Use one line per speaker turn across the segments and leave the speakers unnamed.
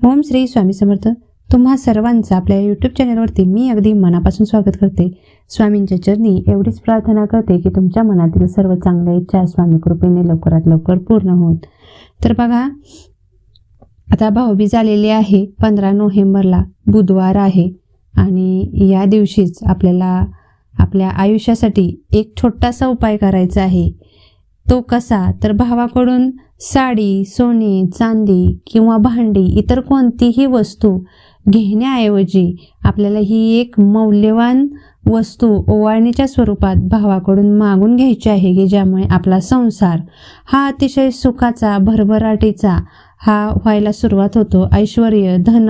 ओम श्री स्वामी समर्थ. तुम्हा सर्वांचं आपल्या यूट्यूब चॅनलवरती मी अगदी मनापासून स्वागत करते. स्वामींच्या चरणी एवढीच प्रार्थना करते की तुमच्या मनातील सर्व चांगल्या इच्छा स्वामी कृपेने लवकरात लवकर पूर्ण होत. तर बघा, आता भाऊबीज आलेली आहे. 15 नोव्हेंबरला बुधवार आहे आणि या दिवशीच आपल्याला आपल्या आयुष्यासाठी एक छोटासा उपाय करायचा आहे. तो कसा, तर भावाकडून साडी, सोने, चांदी किंवा भांडी इतर कोणतीही वस्तू घेण्याऐवजी आपल्याला ही एक मौल्यवान वस्तू ओवाळणीच्या स्वरूपात भावाकडून मागून घ्यायची आहे की ज्यामुळे आपला संसार हा अतिशय सुखाचा, भरभराटीचा हा व्हायला सुरुवात होतो. ऐश्वर्य, धन,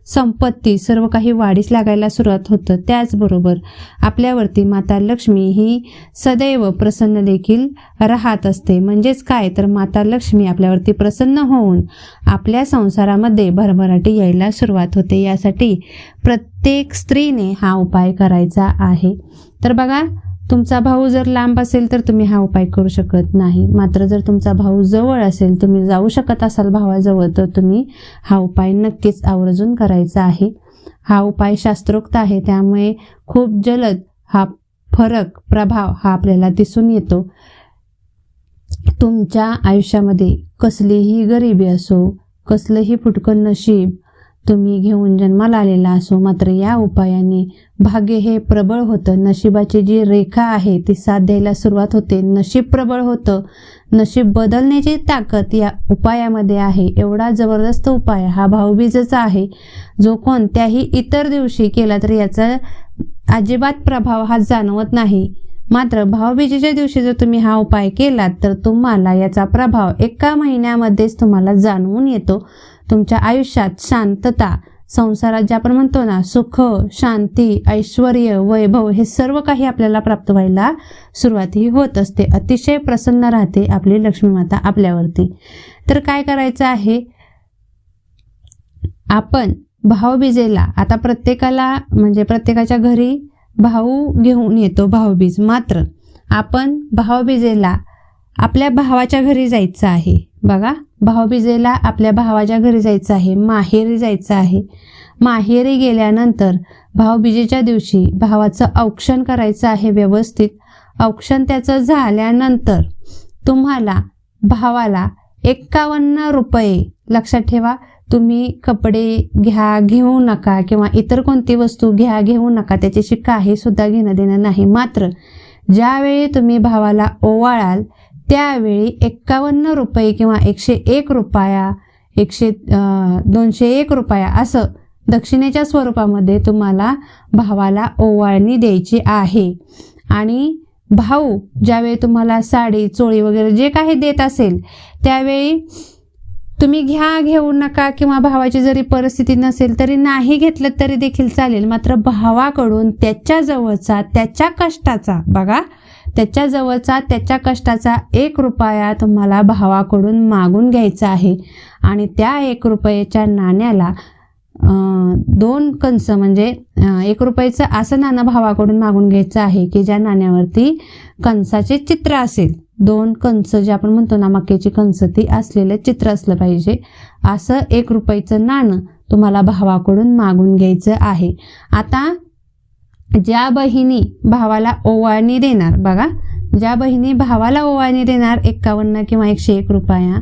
संपत्ती सर्व काही वाढीस लागायला सुरुवात होतं. त्याचबरोबर आपल्यावरती माता लक्ष्मी ही सदैव प्रसन्न देखील राहत असते. म्हणजेच काय, तर माता लक्ष्मी आपल्यावरती प्रसन्न होऊन आपल्या संसारामध्ये भरभराटी यायला सुरुवात होते. यासाठी प्रत्येक स्त्रीने हा उपाय करायचा आहे. तर बघा, तुमचा भाऊ जर लांब असेल तर तुम्ही हा उपाय करू शकत नाही. मात्र जर तुमचा भाऊ जवळ असेल, तुम्ही जाऊ शकत असाल भावाजवळ, तर तुम्ही हा उपाय नक्कीच आवर्जून करायचा आहे. हा उपाय शास्त्रोक्त आहे, त्यामुळे खूप जलद हा फरक, प्रभाव हा आपल्याला दिसून येतो. तुमच्या आयुष्यामध्ये कसलीही गरिबी असो, कसलंही फुटकं नशीब तुम्ही घेऊन जन्माला आलेला असो, मात्र या उपायाने भाग्य हे प्रबळ होतं. नशिबाची जी रेखा आहे ती साथ द्यायला सुरुवात होते. नशीब प्रबळ होतं. नशीब बदलण्याची ताकद या उपायामध्ये आहे. एवढा जबरदस्त उपाय हा भाऊबीजेचा आहे, जो कोणत्याही इतर दिवशी केला तर याचा अजिबात प्रभाव हा जाणवत नाही. मात्र भाऊबीजेच्या दिवशी जर तुम्ही हा उपाय केलात तर तुम्हाला याचा प्रभाव एका महिन्यामध्येच तुम्हाला जाणवून येतो. तुमच्या आयुष्यात शांतता, संसारात जे आपण म्हणतो ना, सुख, शांती, ऐश्वर्य, वैभव हे सर्व काही आपल्याला प्राप्त व्हायला सुरुवाती होत असते. अतिशय प्रसन्न राहते आपली लक्ष्मी माता आपल्यावरती. तर काय करायचं आहे, आपण भाऊबीजेला आता प्रत्येकाला म्हणजे प्रत्येकाच्या घरी भाऊ घेऊन येतो भाऊबीज. मात्र आपण भाऊबीजेला आपल्या भावाच्या घरी जायचं आहे. बघा, भाऊबीजेला आपल्या भावाच्या घरी जायचं आहे, माहेरी जायचं आहे. माहेरी गेल्यानंतर भाऊबीजेच्या दिवशी भावाचं औक्षण करायचं आहे व्यवस्थित. औक्षण त्याचं झाल्यानंतर तुम्हाला भावाला 51 रुपये, लक्षात ठेवा, तुम्ही कपडे घेऊ नका किंवा इतर कोणती वस्तू घेऊ नका, त्याच्याशी काही सुद्धा घेणं देणं नाही. मात्र ज्यावेळी तुम्ही भावाला ओवाळाल त्यावेळी 51 रुपये किंवा 101 रुपया, 201 रुपया असं दक्षिणेच्या स्वरूपामध्ये तुम्हाला भावाला ओवाळणी द्यायची आहे. आणि भाऊ ज्यावेळी तुम्हाला साडी, चोळी वगैरे जे काही देत असेल त्यावेळी तुम्ही घेऊ नका किंवा भावाची जरी परिस्थिती नसेल तरी नाही घेतलं तरी देखील चालेल. मात्र भावाकडून त्याच्या जवळचा, त्याच्या कष्टाचा, बघा, त्याच्या जवळचा, त्याच्या कष्टाचा 1 रुपया तुम्हाला भावाकडून मागून घ्यायचा आहे. आणि त्या 1 रुपयाच्या नाण्याला 2 कंस म्हणजे 1 रुपयाचं असं नाणं भावाकडून मागून घ्यायचं आहे की ज्या नाण्यावरती कंसाचे चित्र असेल. 2 कंस जे आपण म्हणतो ना, मक्याची कंस, ती असलेलं चित्र असलं पाहिजे. असं 1 रुपयाचं नाणं तुम्हाला भावाकडून मागून घ्यायचं आहे. आता ज्या बहिणी भावाला ओवाळणी देणार, बघा, ज्या बहिणी भावाला ओवाळणी देणार 51 किंवा 101 रुपया,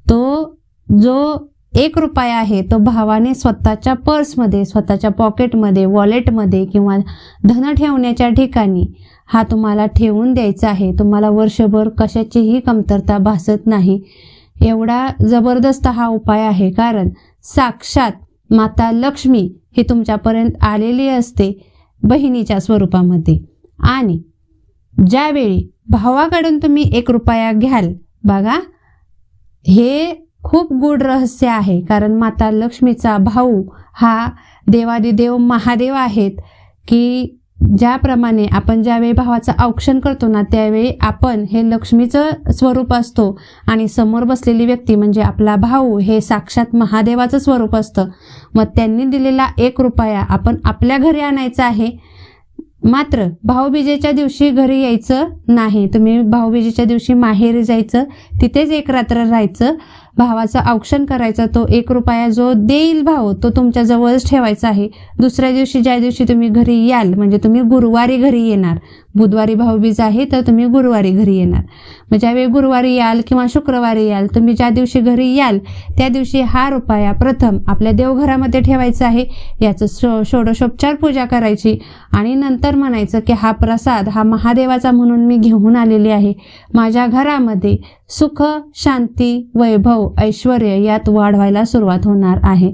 तो जो 1 रुपया आहे तो भावाने स्वतःच्या पर्समध्ये, स्वतःच्या पॉकेटमध्ये, वॉलेटमध्ये किंवा धन ठेवण्याच्या ठिकाणी हा तुम्हाला ठेवून द्यायचा आहे. तुम्हाला वर्षभर कशाचीही कमतरता भासत नाही. एवढा जबरदस्त हा उपाय आहे, कारण साक्षात माता लक्ष्मी ही तुमच्यापर्यंत आलेली असते बहिणीच्या स्वरूपामध्ये. आणि ज्यावेळी भावाकडून तुम्ही 1 रुपया घ्याल, बघा, हे खूप गूढ रहस्य आहे. कारण माता लक्ष्मीचा भाऊ हा देवादिदेव महादेव आहेत की ज्याप्रमाणे आपण ज्यावेळी भावाचं औक्षण करतो ना, त्यावेळी आपण हे लक्ष्मीचं स्वरूप असतो आणि समोर बसलेली व्यक्ती म्हणजे आपला भाऊ हे साक्षात महादेवाचं स्वरूप असतं. मग त्यांनी दिलेला 1 रुपया आपण आपल्या घरी आणायचा आहे. मात्र भाऊबीजेच्या दिवशी घरी यायचं नाही. तुम्ही भाऊबीजेच्या दिवशी माहेरी जायचं, तिथेच 1 रात्र राहायचं. भावाचं औक्षण करायचं, तो 1 रुपया जो देईल भाऊ तो तुमच्या जवळच ठेवायचा आहे. दुसऱ्या दिवशी ज्या दिवशी तुम्ही घरी याल, म्हणजे तुम्ही गुरुवारी घरी येणार, बुधवारी भाऊबीज आहे तर तुम्ही गुरुवारी घरी येणार, मग ज्यावेळी गुरुवारी याल किंवा शुक्रवारी याल, तुम्ही ज्या दिवशी घरी याल त्या दिवशी हा रुपया प्रथम आपल्या देवघरामध्ये ठेवायचा आहे. याचं षोडशोपचार पूजा करायची आणि नंतर म्हणायचं की हा प्रसाद हा महादेवाचा म्हणून मी घेऊन आलेली आहे. माझ्या घरामध्ये सुख, शांती, वैभव, ऐश्वर यात वाढवायला सुरुवात होणार आहे.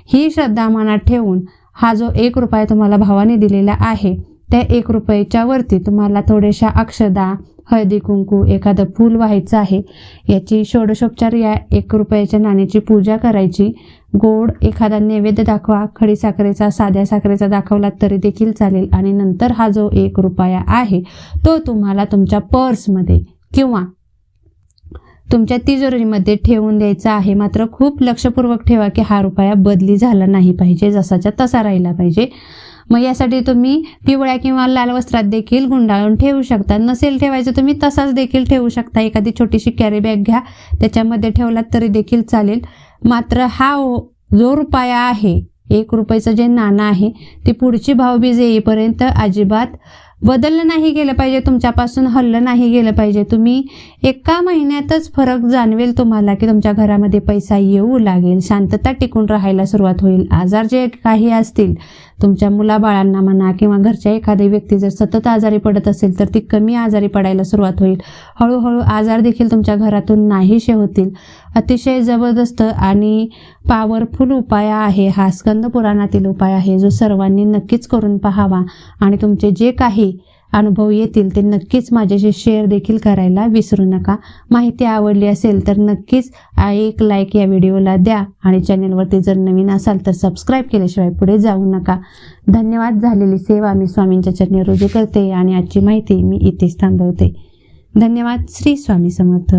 ही श्रद्धा मनात ठेवून हा जो 1 रुपया तुम्हाला भावाने दिलेला आहे त्या 1 रुपयाच्या वरती तुम्हाला थोड्याशा अक्षदा, हळदी कुंकू, एखादं फूल व्हायचं आहे. याची षोडशोपचार या 1 रुपयाच्या नाण्याची पूजा करायची. गोड एखादा नैवेद्य दाखवा, खडी साखरेचा, साध्या साखरेचा दाखवला तरी देखील चालेल. आणि नंतर हा जो 1 रुपया आहे तो तुम्हाला तुमच्या पर्समध्ये किंवा तुमच्या तिजोरीमध्ये ठेवून द्यायचा आहे. मात्र खूप लक्षपूर्वक ठेवा की हा रुपया बदली झाला नाही पाहिजे, जसाच्या तसा राहिला पाहिजे. मग यासाठी तुम्ही पिवळ्या किंवा लाल वस्त्रात देखील गुंडाळून ठेवू शकता. नसेल ठेवायचं तुम्ही तसाच देखील ठेवू शकता. एखादी छोटीशी कॅरी बॅग घ्या, त्याच्यामध्ये ठेवलात तरी देखील चालेल. मात्र हा जो रुपया आहे, 1 रुपयाचं जे नाणं आहे ते पुढची भाऊबीज येईपर्यंत अजिबात बदललं नाही गेलं पाहिजे, तुमच्यापासून हललं नाही गेलं पाहिजे. तुम्ही एका महिन्यातच फरक जाणवेल तुम्हाला की तुमच्या घरामध्ये पैसा येऊ लागेल, शांतता टिकून राहायला सुरुवात होईल. आजार जे काही असतील तुमच्या मुलाबाळांना म्हणा किंवा घरच्या एखादी व्यक्ती जर सतत आजारी पडत असेल तर ती कमी आजारी पडायला सुरुवात होईल. हळूहळू आजार देखील तुमच्या घरातून नाहीसे होतील. अतिशय जबरदस्त आणि पॉवरफुल उपाय आहे हा, स्कंद पुराणातील उपाय आहे, जो सर्वांनी नक्कीच करून पाहावा आणि तुमचे जे काही अनुभव येतील ते नक्कीच माझ्याशी शेअर देखील करायला विसरू नका. माहिती आवडली असेल तर नक्कीच 1 लाईक या व्हिडिओला द्या आणि चॅनेलवरती जर नवीन असाल तर सबस्क्राईब केल्याशिवाय पुढे जाऊ नका. धन्यवाद. झालेली सेवा मी स्वामींच्या चरणी रुजू करते आणि आजची माहिती मी इथेच थांबवते. धन्यवाद. श्री स्वामी समर्थ.